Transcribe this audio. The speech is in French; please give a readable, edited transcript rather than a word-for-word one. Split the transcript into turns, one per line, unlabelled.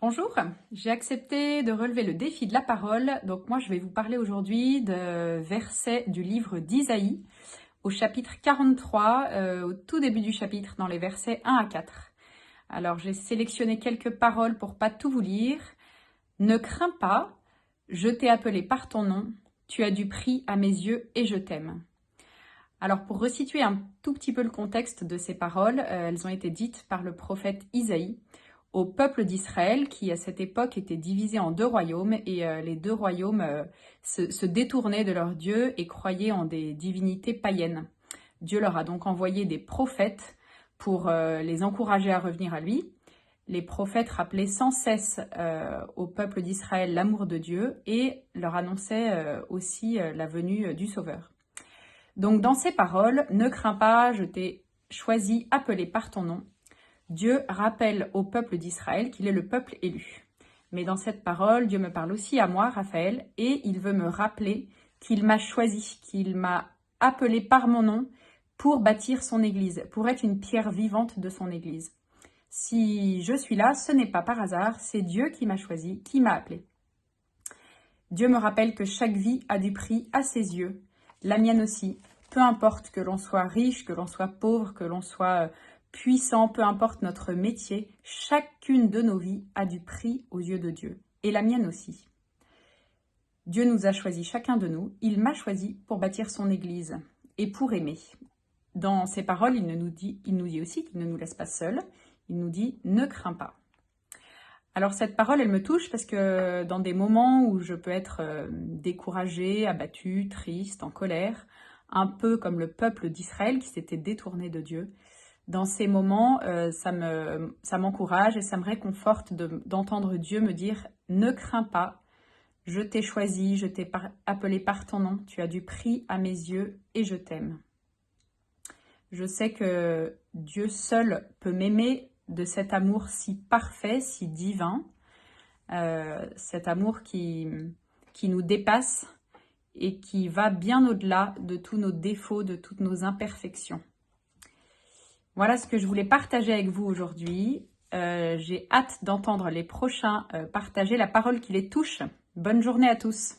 Bonjour, j'ai accepté de relever le défi de la parole. Donc moi, je vais vous parler aujourd'hui de versets du livre d'Isaïe au chapitre 43, au tout début du chapitre, dans les versets 1 à 4. Alors j'ai sélectionné quelques paroles pour pas tout vous lire. Ne crains pas, je t'ai appelé par ton nom, tu as du prix à mes yeux et je t'aime. Alors pour resituer un tout petit peu le contexte de ces paroles, elles ont été dites par le prophète Isaïe au peuple d'Israël qui à cette époque était divisé en deux royaumes et les deux royaumes se détournaient de leur Dieu et croyaient en des divinités païennes. Dieu leur a donc envoyé des prophètes pour les encourager à revenir à lui. Les prophètes rappelaient sans cesse au peuple d'Israël l'amour de Dieu et leur annonçaient aussi la venue du Sauveur. Donc dans ces paroles, ne crains pas, je t'ai choisi, appelé par ton nom. Dieu rappelle au peuple d'Israël qu'il est le peuple élu. Mais dans cette parole, Dieu me parle aussi à moi, Raphaël, et il veut me rappeler qu'il m'a choisi, qu'il m'a appelé par mon nom pour bâtir son église, pour être une pierre vivante de son église. Si je suis là, ce n'est pas par hasard, c'est Dieu qui m'a choisi, qui m'a appelé. Dieu me rappelle que chaque vie a du prix à ses yeux, la mienne aussi. Peu importe que l'on soit riche, que l'on soit pauvre, que l'on soit puissant, peu importe notre métier, chacune de nos vies a du prix aux yeux de Dieu, et la mienne aussi. Dieu nous a choisis, chacun de nous, il m'a choisi pour bâtir son église et pour aimer. Dans ses paroles, il nous dit aussi qu'il ne nous laisse pas seuls, il nous dit « ne crains pas ». Alors cette parole, elle me touche parce que dans des moments où je peux être découragée, abattue, triste, en colère, un peu comme le peuple d'Israël qui s'était détourné de Dieu, dans ces moments, ça m'encourage et ça me réconforte d'entendre Dieu me dire « Ne crains pas, je t'ai choisi, je t'ai appelé par ton nom, tu as du prix à mes yeux et je t'aime. » Je sais que Dieu seul peut m'aimer de cet amour si parfait, si divin, cet amour qui nous dépasse et qui va bien au-delà de tous nos défauts, de toutes nos imperfections. Voilà ce que je voulais partager avec vous aujourd'hui. J'ai hâte d'entendre les prochains partager la parole qui les touche. Bonne journée à tous.